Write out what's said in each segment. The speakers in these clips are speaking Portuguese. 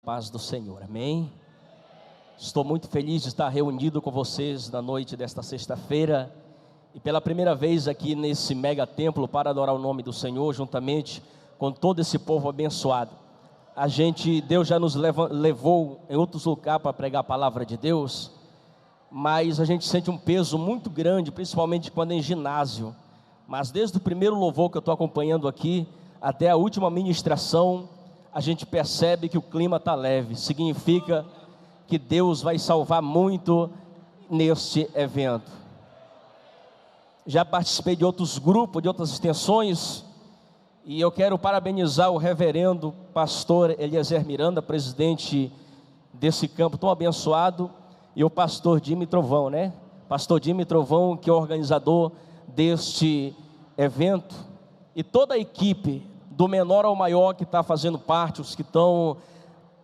Paz do Senhor, amém? Estou muito feliz de estar reunido com vocês na noite desta sexta-feira e pela primeira vez aqui nesse mega templo para adorar o nome do Senhor, juntamente com todo esse povo abençoado. Deus já nos levou em outros lugares para pregar a palavra de Deus, mas a gente sente um peso muito grande, principalmente quando é em ginásio. Mas desde o primeiro louvor que eu estou acompanhando aqui, até a última ministração, a gente percebe que o clima está leve. Significa que Deus vai salvar muito neste evento. Já participei de outros grupos, de outras extensões, e eu quero parabenizar o reverendo pastor Eliezer Miranda, presidente desse campo tão abençoado, e o pastor Jimmy Trovão, Pastor Jimmy Trovão, que é o organizador deste evento, e toda a equipe, do menor ao maior que está fazendo parte, os que estão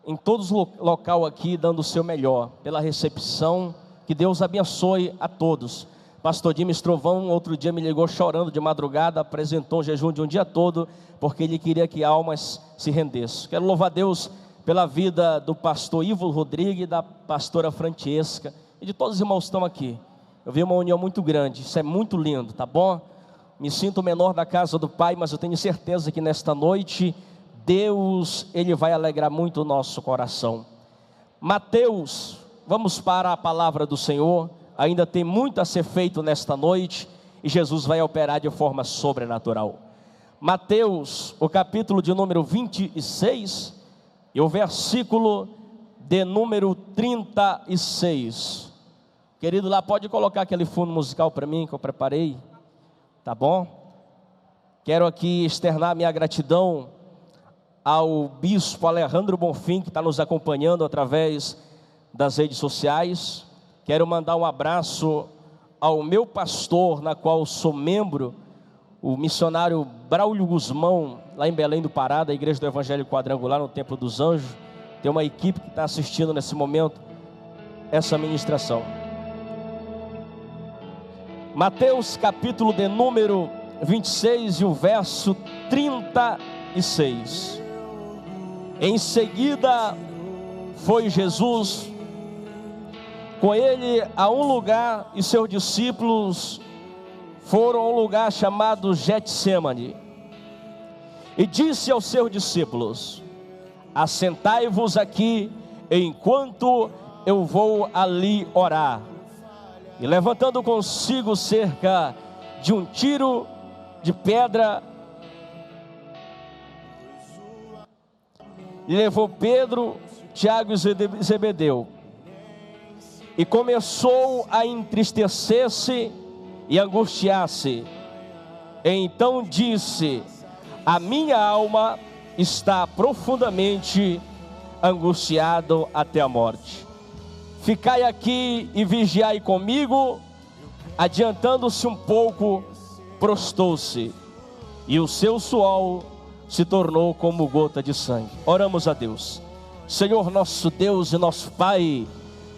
em todos os locais aqui, dando o seu melhor, pela recepção, que Deus abençoe a todos. Pastor Jimmy Trovão, outro dia me ligou chorando de madrugada, apresentou um jejum de um dia todo, porque ele queria que almas se rendessem. Quero louvar Deus pela vida do pastor Ivo Rodrigues e da pastora Francesca, e de todos os irmãos que estão aqui. Eu vi uma união muito grande, isso é muito lindo, tá bom? Me sinto o menor da casa do Pai, mas eu tenho certeza que nesta noite, Deus, Ele vai alegrar muito o nosso coração. Mateus, vamos para a palavra do Senhor, ainda tem muito a ser feito nesta noite, e Jesus vai operar de forma sobrenatural. Mateus, o capítulo de número 26, e o versículo de número 36. Querido, lá pode colocar aquele fundo musical para mim, que eu preparei. Tá bom? Quero aqui externar minha gratidão ao bispo Alejandro Bonfim, que está nos acompanhando através das redes sociais. Quero mandar um abraço ao meu pastor, na qual sou membro, o missionário Braulio Guzmão, lá em Belém do Pará, da Igreja do Evangelho Quadrangular, no Templo dos Anjos. Tem uma equipe que está assistindo nesse momento essa ministração. Mateus capítulo de número 26 e o verso 36. Em seguida foi Jesus com ele a um lugar, e seus discípulos foram a um lugar chamado Getsêmani, e disse aos seus discípulos: assentai-vos aqui enquanto eu vou ali orar. E levantando consigo cerca de um tiro de pedra, levou Pedro, Tiago e Zebedeu, e começou a entristecer-se e angustiar-se. Então disse: a minha alma está profundamente angustiada até a morte. Ficai aqui e vigiai comigo. Adiantando-se um pouco, prostou-se, e o seu suor se tornou como gota de sangue. Oramos a Deus. Senhor nosso Deus e nosso Pai,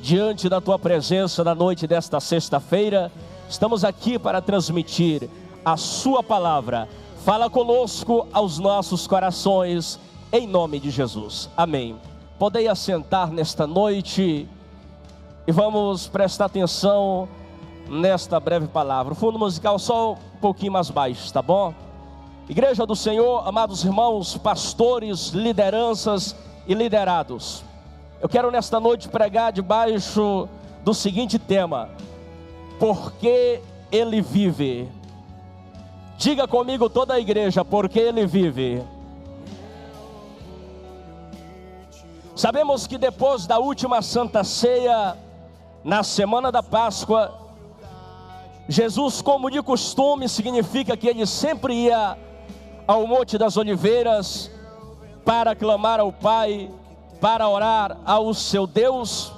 diante da Tua presença na noite desta sexta-feira, estamos aqui para transmitir a Sua palavra. Fala conosco aos nossos corações, em nome de Jesus. Amém. Podem assentar nesta noite e vamos prestar atenção nesta breve palavra. O fundo musical só um pouquinho mais baixo, tá bom? Igreja do Senhor, amados irmãos, pastores, lideranças e liderados. Eu quero nesta noite pregar debaixo do seguinte tema: porque Ele vive. Diga comigo toda a igreja: porque Ele vive. Sabemos que depois da última Santa Ceia, na semana da Páscoa, Jesus, como de costume, significa que Ele sempre ia ao Monte das Oliveiras para clamar ao Pai, para orar ao seu Deus.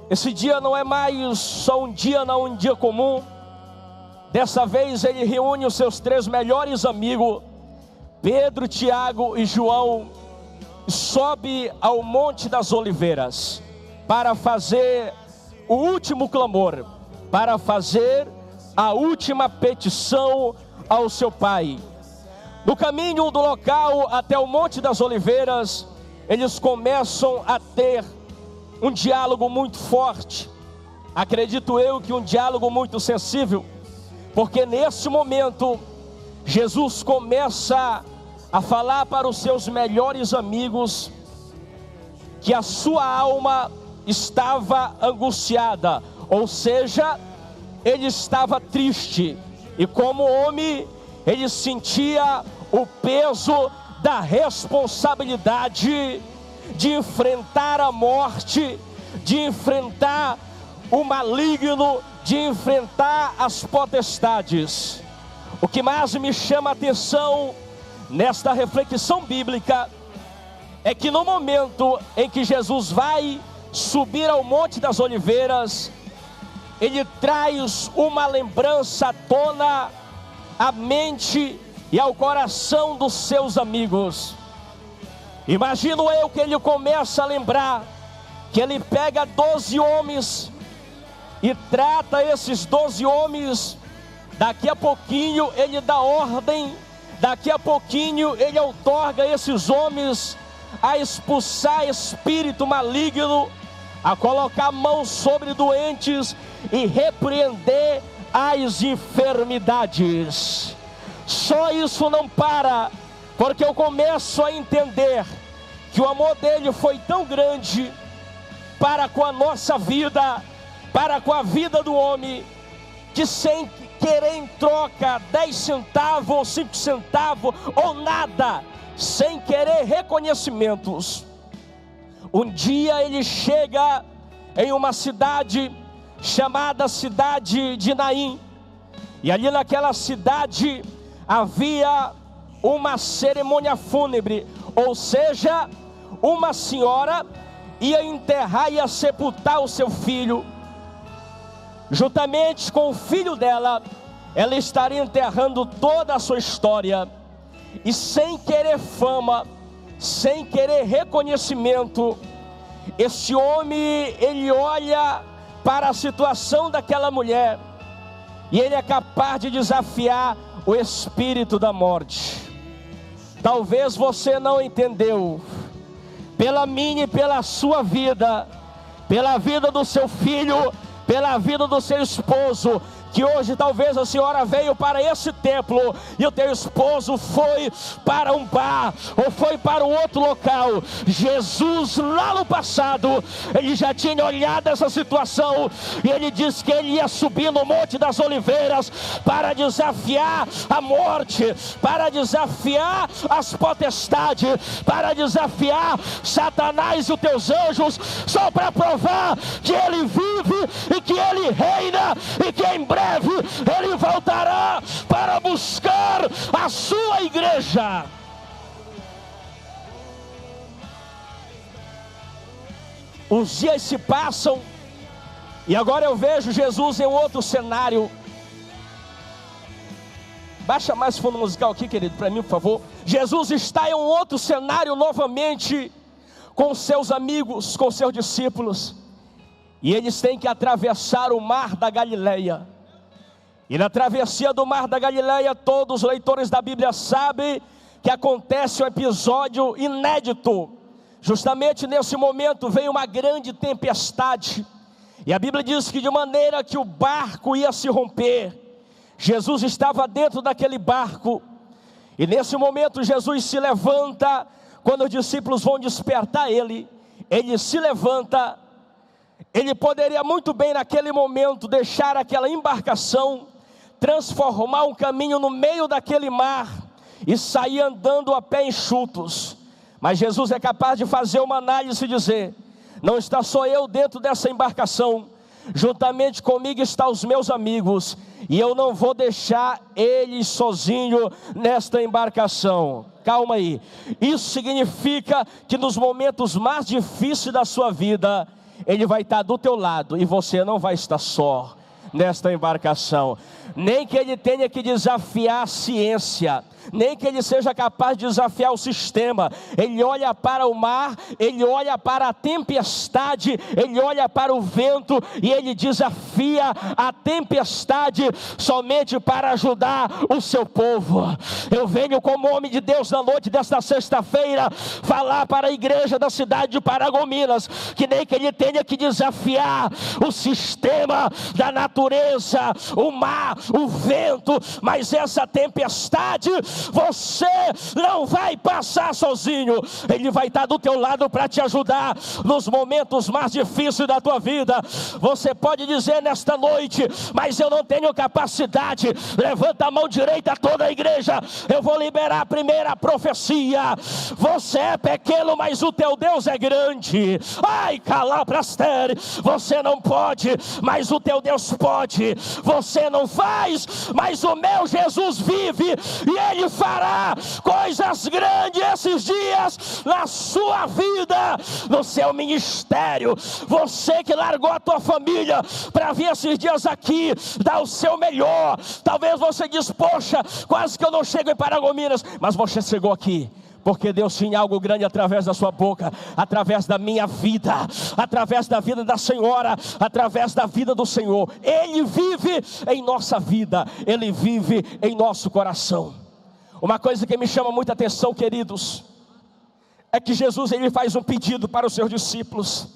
Esse dia não é mais só um dia comum. Dessa vez Ele reúne os seus 3 melhores amigos, Pedro, Tiago e João, e sobe ao Monte das Oliveiras para fazer o último clamor, para fazer a última petição ao seu Pai. No caminho do local até o Monte das Oliveiras, eles começam a ter um diálogo muito forte. Acredito eu que um diálogo muito sensível, porque nesse momento Jesus começa a falar para os seus melhores amigos que a sua alma estava angustiada, ou seja, ele estava triste, e como homem, ele sentia o peso da responsabilidade de enfrentar a morte, de enfrentar o maligno, de enfrentar as potestades. O que mais me chama a atenção nesta reflexão bíblica é que no momento em que Jesus vai subir ao Monte das Oliveiras, ele traz uma lembrança à tona, à mente e ao coração dos seus amigos. Imagino eu que ele começa a lembrar que ele pega 12 homens e trata esses 12 homens. Daqui a pouquinho ele dá ordem, daqui a pouquinho ele outorga esses homens a expulsar espírito maligno, a colocar mão sobre doentes e repreender as enfermidades. Só isso não para, porque eu começo a entender que o amor dele foi tão grande para com a nossa vida, para com a vida do homem, que sem querer em troca 10 centavos ou 5 centavos ou nada, sem querer reconhecimentos, um dia ele chega em uma cidade chamada cidade de Naim, e ali naquela cidade havia uma cerimônia fúnebre, ou seja, uma senhora ia enterrar, ia sepultar o seu filho. Juntamente com o filho dela, ela estaria enterrando toda a sua história. E sem querer fama, sem querer reconhecimento, esse homem, ele olha para a situação daquela mulher e ele é capaz de desafiar o espírito da morte. Talvez você não entendeu, pela minha e pela sua vida, pela vida do seu filho, pela vida do seu esposo, que hoje talvez a senhora veio para esse templo e o teu esposo foi para um bar ou foi para um outro local. Jesus lá no passado, ele já tinha olhado essa situação e ele disse que ele ia subir no Monte das Oliveiras para desafiar a morte, para desafiar as potestades, para desafiar Satanás e os teus anjos, só para provar que ele vive e que ele reina e que em breve ele voltará para buscar a sua igreja. Os dias se passam e agora eu vejo Jesus em outro cenário. Baixa mais fundo musical aqui, querido, para mim, por favor. Jesus está em um outro cenário novamente, com seus amigos, com seus discípulos, e eles têm que atravessar o mar da Galileia. E na travessia do mar da Galileia, todos os leitores da Bíblia sabem que acontece um episódio inédito. Justamente nesse momento veio uma grande tempestade, e a Bíblia diz que de maneira que o barco ia se romper, Jesus estava dentro daquele barco, e nesse momento Jesus se levanta. Quando os discípulos vão despertar ele se levanta. Ele poderia muito bem naquele momento deixar aquela embarcação, transformar um caminho no meio daquele mar e sair andando a pé enxutos. Mas Jesus é capaz de fazer uma análise e dizer: não está só eu dentro dessa embarcação, juntamente comigo estão os meus amigos, e eu não vou deixar eles sozinho nesta embarcação. Calma aí, isso significa que nos momentos mais difíceis da sua vida, ele vai estar do teu lado, e você não vai estar só nesta embarcação. Nem que ele tenha que desafiar a ciência, nem que ele seja capaz de desafiar o sistema. Ele olha para o mar, ele olha para a tempestade, ele olha para o vento e ele desafia a tempestade somente para ajudar o seu povo. Eu venho como homem de Deus na noite desta sexta-feira falar para a igreja da cidade de Paragominas, que nem que ele tenha que desafiar o sistema da natureza, o mar, o vento, mas essa tempestade você não vai passar sozinho. Ele vai estar do teu lado para te ajudar nos momentos mais difíceis da tua vida. Você pode dizer nesta noite: mas eu não tenho capacidade. Levanta a mão direita toda a igreja. Eu vou liberar a primeira profecia. Você é pequeno, mas o teu Deus é grande. Ai, calabrastere. Você não pode, mas o teu Deus pode. Você não faz, mas o meu Jesus vive, e Ele fará coisas grandes esses dias na sua vida, no seu ministério. Você que largou a tua família para vir esses dias aqui, dá o seu melhor. Talvez você diz: poxa, quase que eu não chego em Paragominas, mas você chegou aqui porque Deus tinha algo grande através da sua boca, através da minha vida, através da vida da senhora, através da vida do Senhor. Ele vive em nossa vida, Ele vive em nosso coração. Uma coisa que me chama muita atenção, queridos, é que Jesus, Ele faz um pedido para os seus discípulos.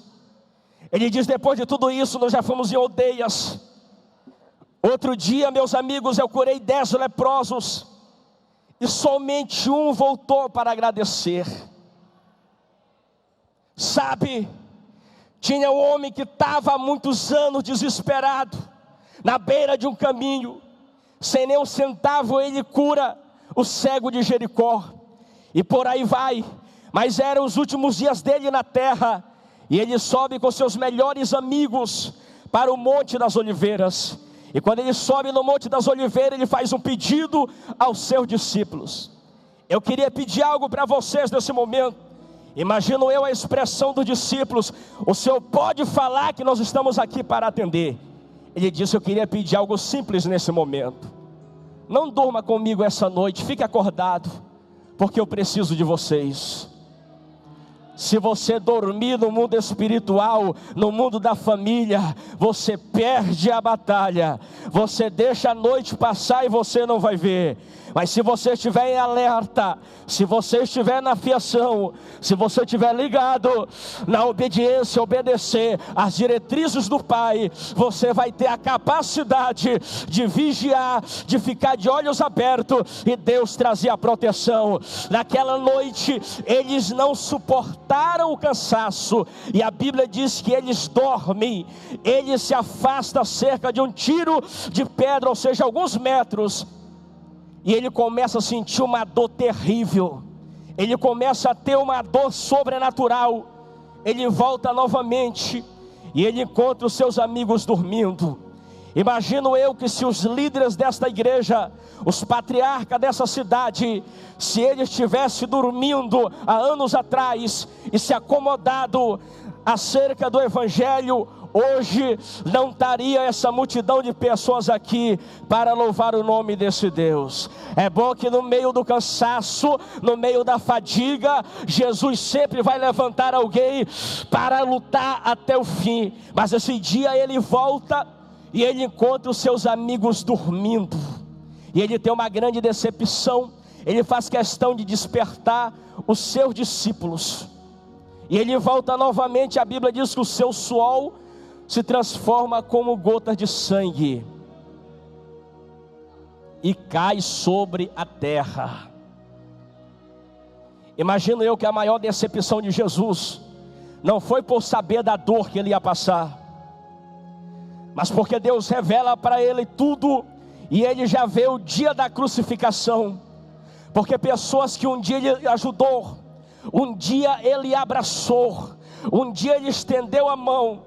Ele diz: depois de tudo isso, nós já fomos em aldeias. Outro dia, meus amigos, eu curei 10 leprosos, e somente um voltou para agradecer. Sabe, tinha um homem que estava há muitos anos desesperado, na beira de um caminho, sem nem um centavo. Ele cura o cego de Jericó, e por aí vai. Mas eram os últimos dias dele na terra, e ele sobe com seus melhores amigos para o Monte das Oliveiras. E quando ele sobe no Monte das Oliveiras, ele faz um pedido aos seus discípulos. Eu queria pedir algo para vocês nesse momento. Imagino eu a expressão dos discípulos: o Senhor pode falar que nós estamos aqui para atender. Ele disse: eu queria pedir algo simples nesse momento. Não durma comigo essa noite, fique acordado, porque eu preciso de vocês. Se você dormir no mundo espiritual, no mundo da família, você perde a batalha. Você deixa a noite passar e você não vai ver. Mas se você estiver em alerta, se você estiver na fiação, se você estiver ligado na obediência, obedecer às diretrizes do Pai, você vai ter a capacidade de vigiar, de ficar de olhos abertos, e Deus trazer a proteção. Naquela noite, eles não suportaram o cansaço, e a Bíblia diz que eles dormem. Eles se afastam cerca de um tiro de pedra, ou seja, alguns metros. E ele começa a sentir uma dor terrível. Ele começa a ter uma dor sobrenatural. Ele volta novamente e ele encontra os seus amigos dormindo. Imagino eu que se os líderes desta igreja, os patriarcas dessa cidade, se eles estivessem dormindo há anos atrás e se acomodado acerca do evangelho, hoje não estaria essa multidão de pessoas aqui para louvar o nome desse Deus. É bom que no meio do cansaço, no meio da fadiga, Jesus sempre vai levantar alguém para lutar até o fim. Mas esse dia ele volta e ele encontra os seus amigos dormindo, e ele tem uma grande decepção. Ele faz questão de despertar os seus discípulos, e ele volta novamente. A Bíblia diz que o seu suor se transforma como gotas de sangue e cai sobre a terra. Imagino eu que a maior decepção de Jesus não foi por saber da dor que ele ia passar, mas porque Deus revela para ele tudo, e ele já vê o dia da crucificação. Porque pessoas que um dia ele ajudou, um dia ele abraçou, um dia ele estendeu a mão,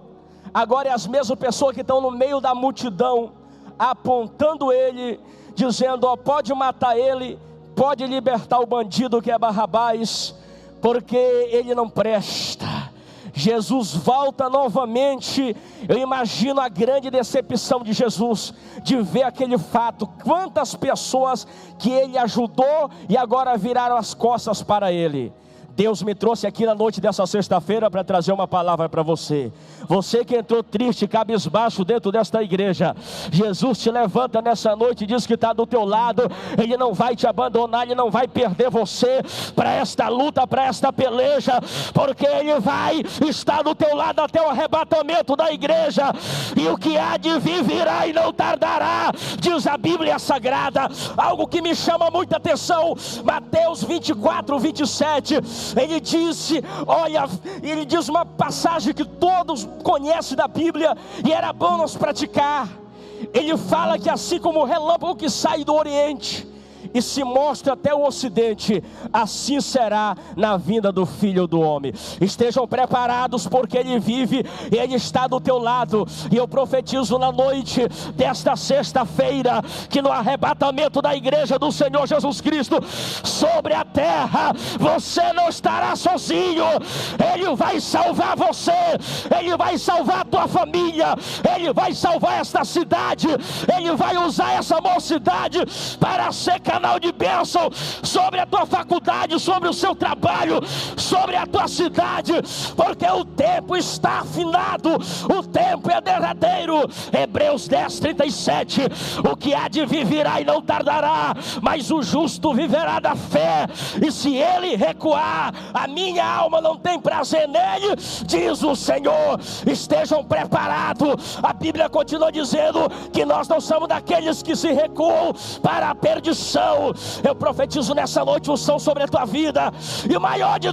agora é as mesmas pessoas que estão no meio da multidão, apontando ele, dizendo: ó, pode matar ele, pode libertar o bandido que é Barrabás, porque ele não presta. Jesus volta novamente. Eu imagino a grande decepção de Jesus, de ver aquele fato, quantas pessoas que ele ajudou e agora viraram as costas para ele. Deus me trouxe aqui na noite dessa sexta-feira para trazer uma palavra para você. Você que entrou triste, cabisbaixo dentro desta igreja, Jesus te levanta nessa noite e diz que está do teu lado. Ele não vai te abandonar, Ele não vai perder você para esta luta, para esta peleja, porque Ele vai estar do teu lado até o arrebatamento da igreja. E o que há de vir virá e não tardará, diz a Bíblia Sagrada. Algo que me chama muita atenção, Mateus 24, 27, ele disse, olha, ele diz uma passagem que todos conhecem da Bíblia, e era bom nós praticar. Ele fala que assim como o relâmpago que sai do Oriente e se mostra até o Ocidente, assim será na vinda do Filho do Homem. Estejam preparados, porque Ele vive, Ele está do teu lado. E eu profetizo na noite desta sexta-feira, que no arrebatamento da igreja do Senhor Jesus Cristo, sobre a terra, você não estará sozinho. Ele vai salvar você, Ele vai salvar a tua família, Ele vai salvar esta cidade, Ele vai usar essa mocidade para ser canal de bênção sobre a tua faculdade, sobre o seu trabalho, sobre a tua cidade, porque o tempo está afinado, o tempo é derradeiro. Hebreus 10, 37, o que há de vir virá e não tardará, mas o justo viverá da fé, e se ele recuar, a minha alma não tem prazer nele, diz o Senhor. Estejam preparados. A Bíblia continua dizendo que nós não somos daqueles que se recuam para a perdição. Eu profetizo nessa noite unção sobre a tua vida, e o maior de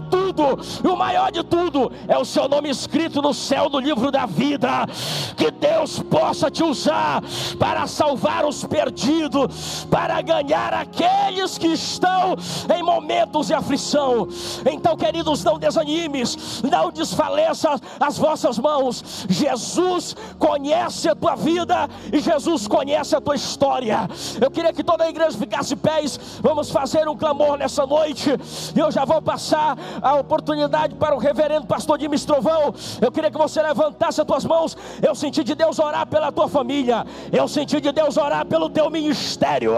tudo é o seu nome escrito no céu, no livro da vida. Que Deus possa te usar para salvar os perdidos, para ganhar aqueles que estão em momentos de aflição. Então, queridos, não desanimes, não desfaleça as vossas mãos. Jesus conhece a tua vida e Jesus conhece a tua história. Eu queria que toda a igreja ficasse pés. Vamos fazer um clamor nessa noite. Eu já vou passar a oportunidade para o reverendo pastor Dimas Trovão. Eu queria que você levantasse as tuas mãos. Eu senti de Deus orar pela tua família, eu senti de Deus orar pelo teu ministério.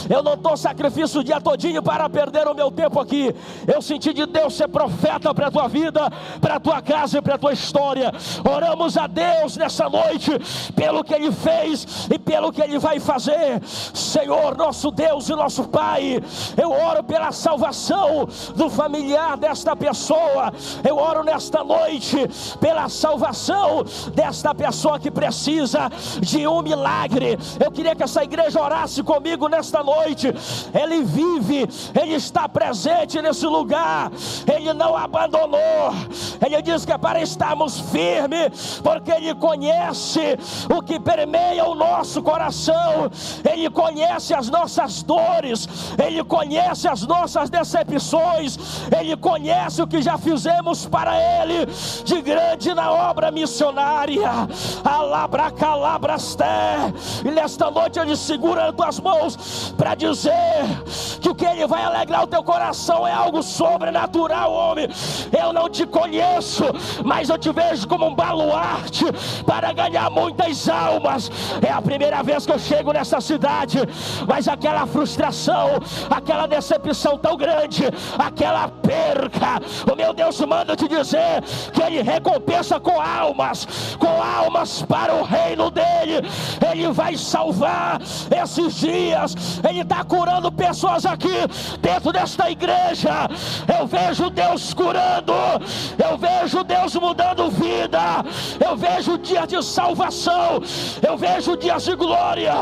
Eu não dou sacrifício o dia todinho para perder o meu tempo aqui. Eu senti de Deus ser profeta para a tua vida, para a tua casa e para a tua história. Oramos a Deus nessa noite pelo que Ele fez e pelo que Ele vai fazer. Senhor, nosso Deus e nosso Pai, eu oro pela salvação do familiar desta pessoa. Eu oro nesta noite pela salvação desta pessoa que precisa de um milagre. Eu queria que essa igreja orasse comigo nesta noite. Ele vive, Ele está presente nesse lugar, Ele não abandonou. Ele diz que é para estarmos firmes, porque Ele conhece o que permeia o nosso coração, Ele conhece as nossas dores, Ele conhece as nossas decepções, Ele conhece o que já fizemos para Ele de grande na obra missionária. Alabracalabrasté. E nesta noite Ele segura as tuas mãos para dizer que o que Ele vai alegrar o teu coração é algo sobrenatural. Homem, eu não te conheço, mas eu te vejo como um baluarte para ganhar muitas almas. É a primeira vez que eu chego nessa cidade, mas aquela frustração, aquela decepção tão grande, aquela perca, o meu Deus manda te dizer que Ele recompensa com almas para o reino dele. Ele vai salvar esses dias. Ele está curando pessoas aqui dentro desta igreja. Eu vejo Deus curando, eu vejo Deus mudando vida, eu vejo dias de salvação, eu vejo dias de glória.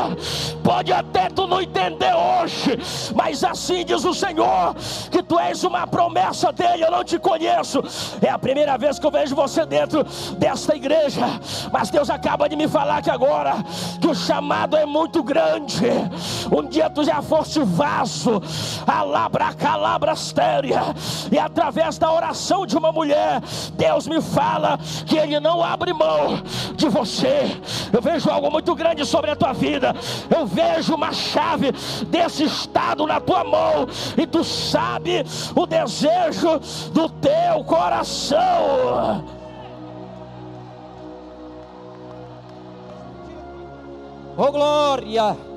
Pode até tu não entender hoje, mas assim diz o Senhor, que tu és uma promessa dele. Eu não te conheço, é a primeira vez que eu vejo você dentro desta igreja, mas Deus acaba de me falar que agora, que o chamado é muito grande. Um dia tu já foste vaso, alabracalabrastéria, e através da oração de uma mulher, Deus me fala que Ele não abre mão de você. Eu vejo algo muito grande sobre a tua vida, eu vejo uma chave desse estado na tua mão, e tu sabe o desejo do teu coração. Oh glória!